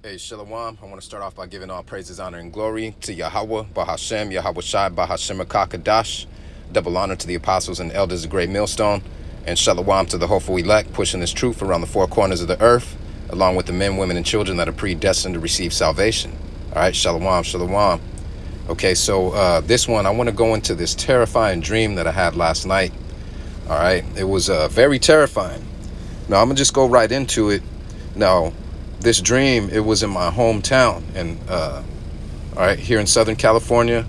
Hey, Shalom. I want to start off by giving all praises, honor, and glory to Yahweh, Bahashem, Yahweh Shai, Bahashem Kadash. Double honor to the apostles and elders of Great Millstone. And Shalom to the hopeful elect, pushing this truth around the four corners of the earth, along with the men, women, and children that are predestined to receive salvation. All right, Shalom, Shalom. Okay, so this one, I want to go into this terrifying dream that I had last night. All right, it was very terrifying. Now, I'm going to just go right into it. Now, this dream, it was in my hometown, and all right, here in Southern California.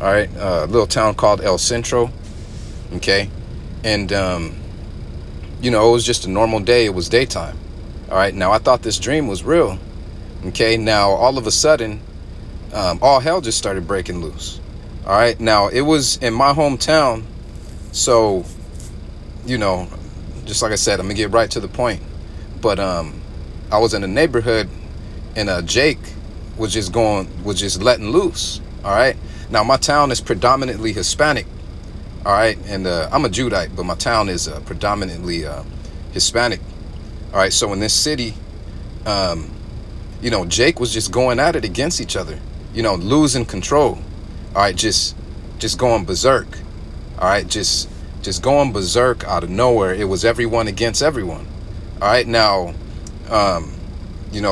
All right, a little town called El Centro. Okay, and it was just a normal day. It was daytime. All right, now I thought this dream was real. Okay, now all of a sudden, all hell just started breaking loose. All right, now it was in my hometown, so just like I said, I'm gonna get right to the point. But I was in a neighborhood, and Jake was just letting loose. All right. Now my town is predominantly Hispanic. All right, and I'm a Judite, but my town is predominantly Hispanic. All right. So in this city, Jake was just going at it against each other. Losing control. All right, just going berserk. All right, just going berserk out of nowhere. It was everyone against everyone. All right, now.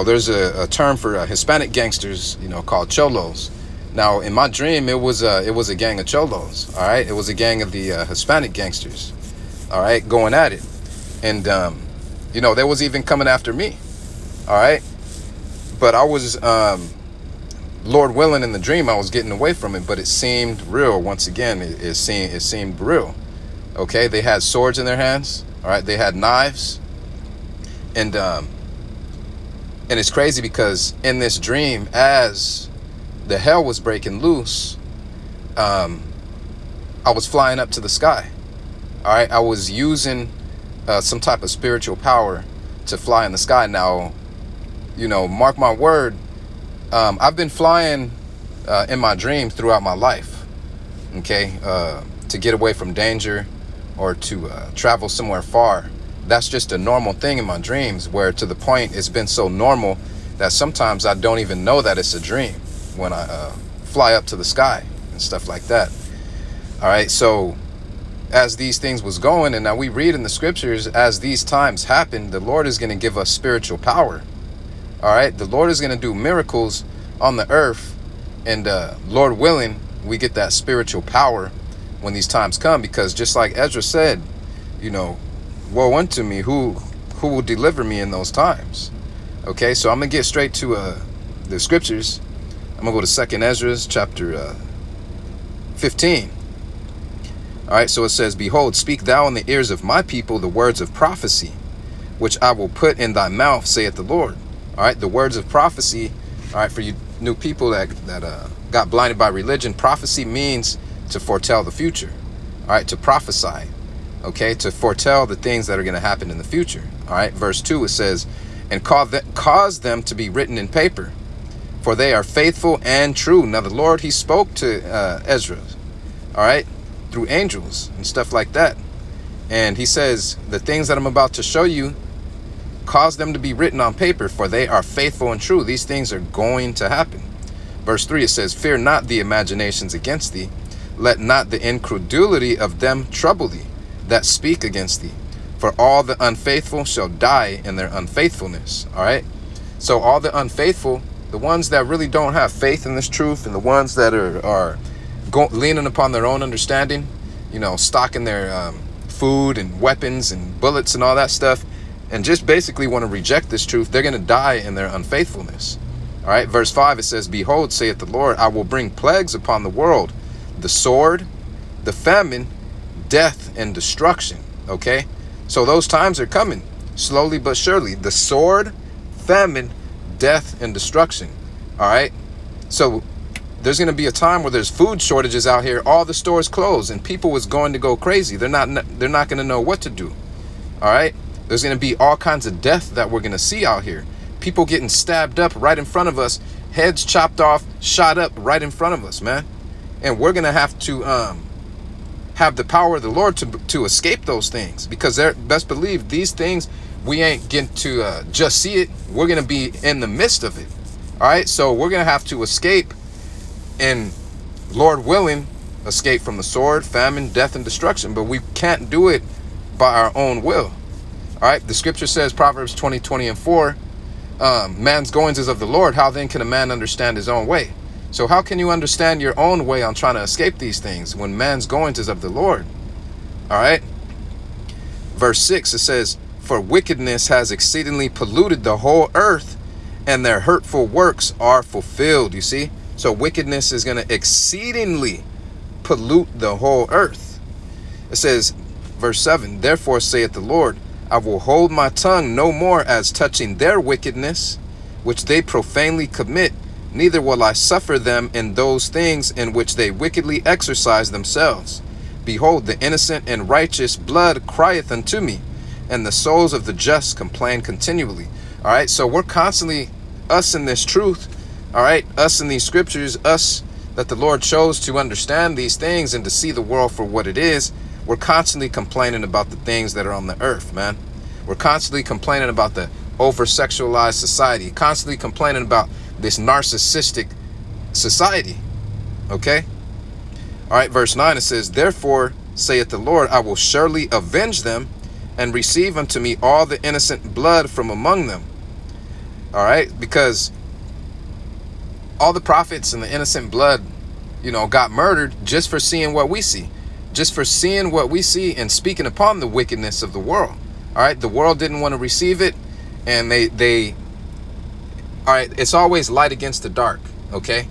There's a term for Hispanic gangsters, called cholos. Now, in my dream, it was a gang of cholos. All right, it was a gang of the Hispanic gangsters. All right, going at it, and they was even coming after me. All right, but I was, Lord willing, in the dream, I was getting away from it, but it seemed real. Once again, it seemed real. Okay, they had swords in their hands. All right, they had knives, and it's crazy because in this dream, as the hell was breaking loose, I was flying up to the sky. All right, I was using some type of spiritual power to fly in the sky. Now, mark my word, I've been flying in my dreams throughout my life. Okay, to get away from danger or to travel somewhere far. That's just a normal thing in my dreams, where to the point it's been so normal that sometimes I don't even know that it's a dream when I fly up to the sky and stuff like that. All right, so as these things was going, and now we read in the scriptures, as these times happen, the Lord is going to give us spiritual power. All right, the Lord is going to do miracles on the earth, and Lord willing, we get that spiritual power when these times come, because just like Esdras said, woe unto me, who will deliver me in those times? Okay, so I'm gonna get straight to the scriptures. I'm gonna go to 2nd Esdras chapter 15. All right, so it says, "Behold, speak thou in the ears of my people the words of prophecy, which I will put in thy mouth, saith the Lord." All right, the words of prophecy. All right, for you new people that got blinded by religion, prophecy means to foretell the future. All right, to prophesy. Okay, to foretell the things that are going to happen in the future. All right, verse 2, it says, "And cause them to be written in paper, for they are faithful and true." Now the Lord, he spoke to Esdras, all right, through angels and stuff like that. And he says, the things that I'm about to show you, cause them to be written on paper, for they are faithful and true. These things are going to happen. Verse 3, it says, "Fear not the imaginations against thee. Let not the incredulity of them trouble thee that speak against thee. For all the unfaithful shall die in their unfaithfulness." All right. So all the unfaithful, the ones that really don't have faith in this truth, and the ones that are leaning upon their own understanding, stocking their food and weapons and bullets and all that stuff, and just basically want to reject this truth, they're going to die in their unfaithfulness. All right. Verse 5, it says, "Behold, saith the Lord, I will bring plagues upon the world, the sword, the famine, death, and destruction." Okay, so those times are coming slowly but surely. The sword, famine, death, and destruction. All right, so there's going to be a time where there's food shortages out here. All the stores close, and people is going to go crazy. They're not going to know what to do. All right, there's going to be all kinds of death that we're going to see out here. People getting stabbed up right in front of us, heads chopped off, shot up right in front of us, man. And we're going to have to have the power of the Lord to escape those things, because they're best believe these things we ain't getting to just see it. We're going to be in the midst of it. All right. So we're going to have to escape, and Lord willing, escape from the sword, famine, death, and destruction. But we can't do it by our own will. All right. The scripture says, Proverbs 20:20-4, man's goings is of the Lord. How then can a man understand his own way? So how can you understand your own way on trying to escape these things when man's goings is of the Lord? All right. Verse 6, it says, for wickedness has exceedingly polluted the whole earth, and their hurtful works are fulfilled. You see? So wickedness is going to exceedingly pollute the whole earth. It says, verse 7, therefore saith the Lord, I will hold my tongue no more as touching their wickedness, which they profanely commit, neither will I suffer them in those things in which they wickedly exercise themselves. Behold, the innocent and righteous blood crieth unto me, and the souls of the just complain continually. All right, so we're constantly, us in this truth, all right, us in these scriptures, us that the Lord chose to understand these things and to see the world for what it is. We're constantly complaining about the things that are on the earth, man. We're constantly complaining about the over-sexualized society, constantly complaining about this narcissistic society, okay? All right, verse 9, it says, therefore saith the Lord, I will surely avenge them and receive unto me all the innocent blood from among them. All right, because all the prophets and the innocent blood, got murdered just for seeing what we see. Just for seeing what we see and speaking upon the wickedness of the world. All right, the world didn't want to receive it, and they all right, it's always light against the dark, okay?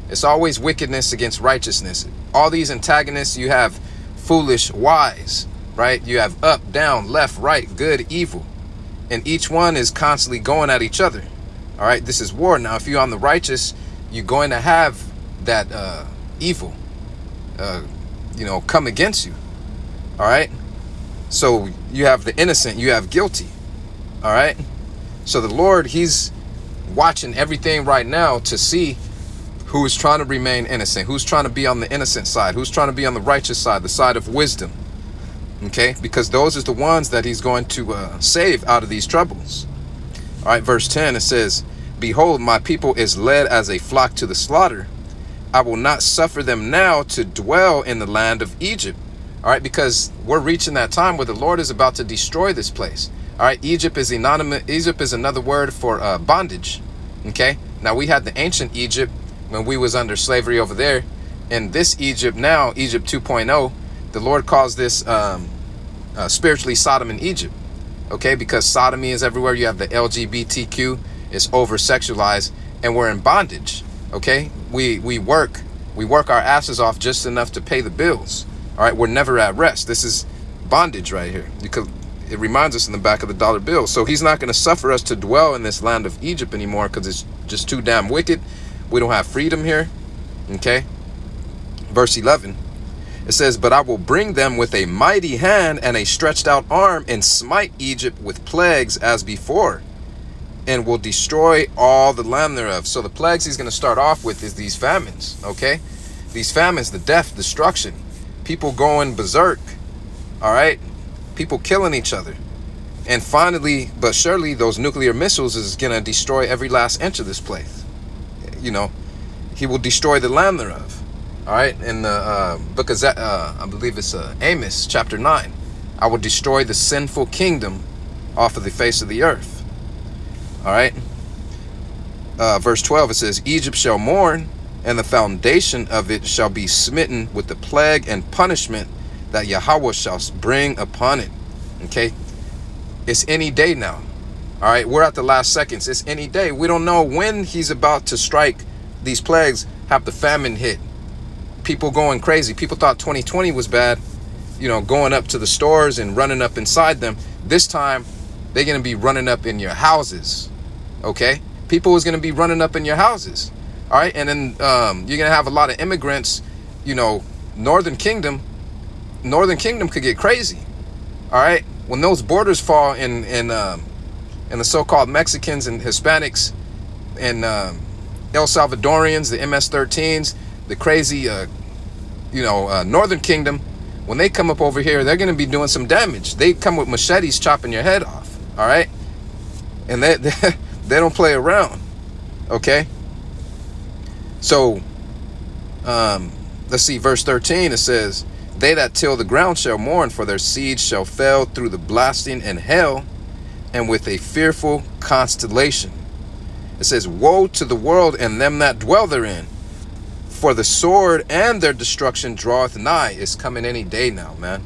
It's always wickedness against righteousness. All these antagonists, you have foolish, wise, right? You have up, down, left, right, good, evil. And each one is constantly going at each other. All right, this is war. Now, if you're on the righteous, you're going to have that evil, come against you. All right. So you have the innocent, you have guilty. All right. So the Lord, he's watching everything right now to see who is trying to remain innocent, who's trying to be on the innocent side, who's trying to be on the righteous side, the side of wisdom. Okay, because those are the ones that he's going to save out of these troubles. All right, verse 10, it says, behold, my people is led as a flock to the slaughter. I will not suffer them now to dwell in the land of Egypt. All right, because we're reaching that time where the Lord is about to destroy this place. All right, Egypt is another word for bondage. Okay, now we had the ancient Egypt when we was under slavery over there. And this Egypt now, Egypt 2.0, the Lord calls this spiritually Sodom in Egypt. Okay, because sodomy is everywhere. You have the LGBTQ, it's over sexualized, and we're in bondage. Okay, we work our asses off just enough to pay the bills. All right, we're never at rest. This is bondage right here. It reminds us in the back of the dollar bill. So he's not going to suffer us to dwell in this land of Egypt anymore because it's just too damn wicked. We don't have freedom here. Okay, verse 11. It says, but I will bring them with a mighty hand and a stretched out arm and smite Egypt with plagues as before, and will destroy all the land thereof. So the plagues he's going to start off with is these famines, okay? These famines, the death, destruction, people going berserk, all right? People killing each other. And finally, but surely, those nuclear missiles is going to destroy every last inch of this place. He will destroy the land thereof. All right, in the book of I believe it's Amos chapter 9, I will destroy the sinful kingdom off of the face of the earth. All right, verse 12, it says, Egypt shall mourn, and the foundation of it shall be smitten with the plague and punishment that Yahweh shall bring upon it. Okay, it's any day now. All right, we're at the last seconds. It's any day. We don't know when he's about to strike these plagues, have the famine hit. People going crazy. People thought 2020 was bad, going up to the stores and running up inside them. This time, they're going to be running up in your houses, okay? People is going to be running up in your houses, all right? And then you're going to have a lot of immigrants, Northern Kingdom could get crazy, all right? When those borders fall in the so-called Mexicans and Hispanics and El Salvadorians, the MS-13s, the crazy, Northern Kingdom, when they come up over here, they're going to be doing some damage. They come with machetes chopping your head off. All right. And they don't play around. Okay. So, let's see, verse 13, it says, they that till the ground shall mourn, for their seed shall fail through the blasting and hail, and with a fearful constellation. It says, woe to the world and them that dwell therein, for the sword and their destruction draweth nigh. It's coming any day now, man.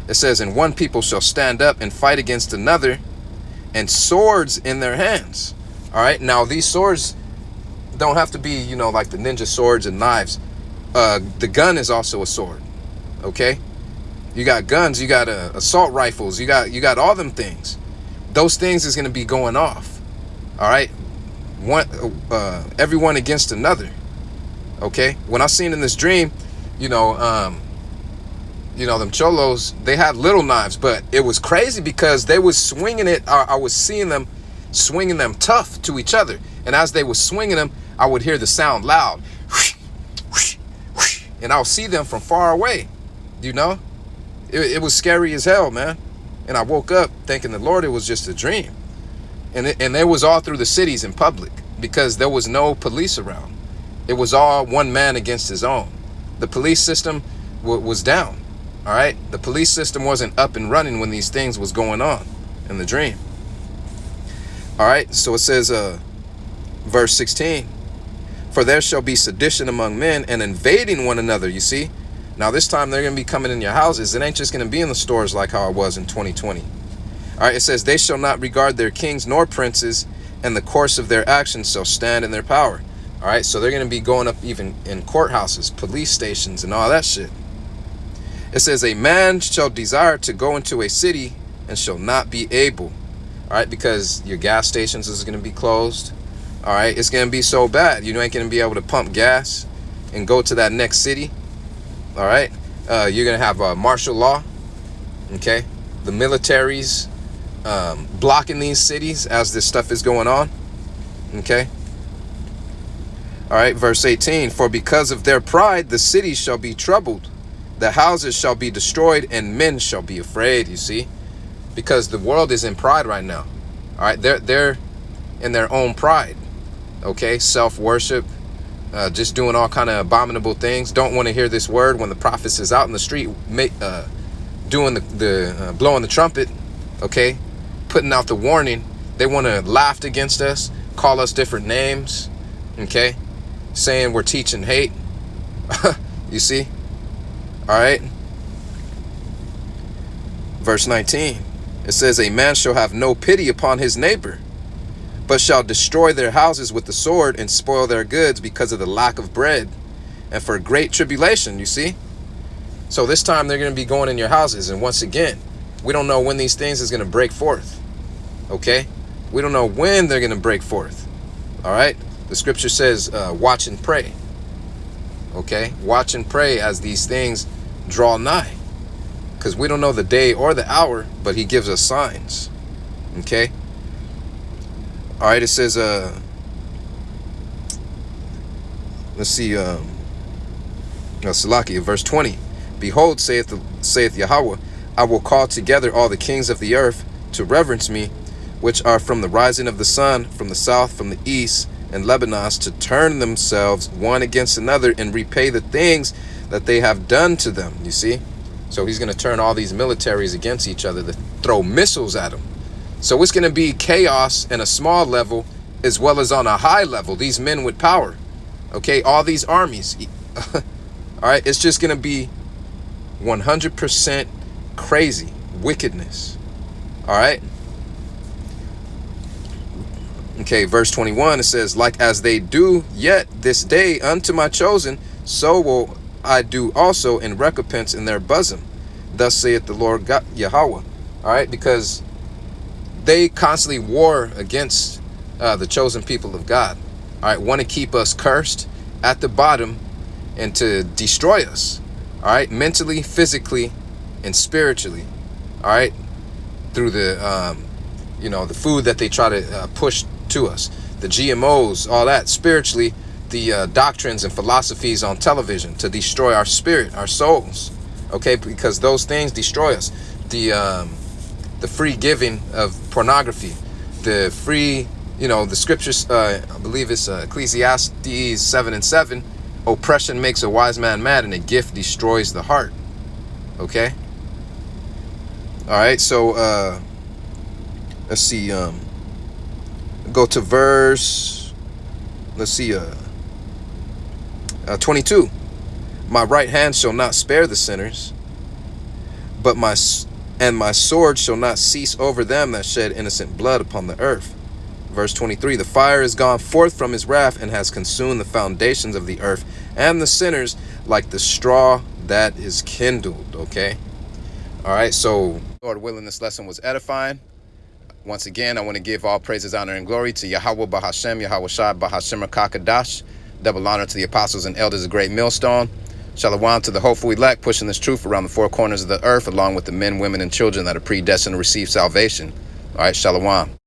It says, and one people shall stand up and fight against another, and swords in their hands. All right. Now, these swords don't have to be, you know, like the ninja swords and knives. The gun is also a sword. Okay. You got guns, you got assault rifles, you got all them things. Those things is going to be going off. All right. Everyone against another. Okay. When I seen in this dream, them cholos, they had little knives, but it was crazy because they was swinging it. I was seeing them swinging them tough to each other. And as they were swinging them, I would hear the sound loud. And I'll see them from far away. It was scary as hell, man. And I woke up thinking the Lord, it was just a dream. And it was all through the cities in public because there was no police around. It was all one man against his own. The police system was down. All right. The police system wasn't up and running when these things was going on in the dream. All right. So it says, verse 16, for there shall be sedition among men and invading one another. You see, now this time they're going to be coming in your houses. It ain't just going to be in the stores like how it was in 2020. All right. It says, they shall not regard their kings nor princes, and the course of their actions shall stand in their power. All right. So they're going to be going up even in courthouses, police stations, and all that shit. It says, a man shall desire to go into a city and shall not be able. All right. Because your gas stations is going to be closed. All right. It's going to be so bad. You ain't going to be able to pump gas and go to that next city. All right. You're going to have martial law. Okay. The military's blocking these cities as this stuff is going on. Okay. All right. Verse 18, for because of their pride, the cities shall be troubled. The houses shall be destroyed and men shall be afraid. You see, because the world is in pride right now. All right. They're in their own pride. Okay. Self-worship, just doing all kind of abominable things. Don't want to hear this word when the prophets is out in the street, doing the blowing the trumpet. Okay. Putting out the warning. They want to laugh against us, call us different names. Okay. Saying we're teaching hate. You see? All right. Verse 19. It says, a man shall have no pity upon his neighbor, but shall destroy their houses with the sword and spoil their goods because of the lack of bread and for great tribulation. You see? So this time they're going to be going in your houses. And once again, we don't know when these things is going to break forth. Okay. We don't know when they're going to break forth. All right. The scripture says, watch and pray. Okay. Watch and pray as these things draw nigh, because we don't know the day or the hour, but he gives us signs. Okay. All right. It says, let's see, Salakia, verse 20, behold, saith Yahweh, I will call together all the kings of the earth to reverence me, which are from the rising of the sun, from the south, from the east, and Lebanon, to turn themselves one against another and repay the things that they have done to them. You see? So he's going to turn all these militaries against each other to throw missiles at them. So it's going to be chaos in a small level as well as on a high level. These men with power. Okay? All these armies. All right? It's just going to be 100% crazy wickedness. All right? Okay, verse 21, it says, like as they do yet this day unto my chosen, so will I do also in recompense in their bosom. Thus saith the Lord God, Yahweh. All right, because they constantly war against the chosen people of God. All right, want to keep us cursed at the bottom and to destroy us. All right, mentally, physically, and spiritually. All right, through the, the food that they try to push to us, the GMOs, all that. Spiritually, the doctrines and philosophies on television to destroy our spirit, our souls. Okay, because those things destroy us. The the free giving of pornography, the free, the scriptures, I believe it's Ecclesiastes 7:7, oppression makes a wise man mad and a gift destroys the heart. Okay. All right. So let's see. Go to verse. Let's see. 22. My right hand shall not spare the sinners, but my sword shall not cease over them that shed innocent blood upon the earth. Verse 23, the fire is gone forth from his wrath and has consumed the foundations of the earth and the sinners like the straw that is kindled. Okay. All right. So, Lord willing, this lesson was edifying. Once again, I want to give all praises, honor, and glory to Yahweh Bahashem, Yahweh Shai Bahashem Kakadash. Double honor to the apostles and elders of Great Millstone. Shalom to the hopeful elect pushing this truth around the four corners of the earth, along with the men, women, and children that are predestined to receive salvation. All right, shalom.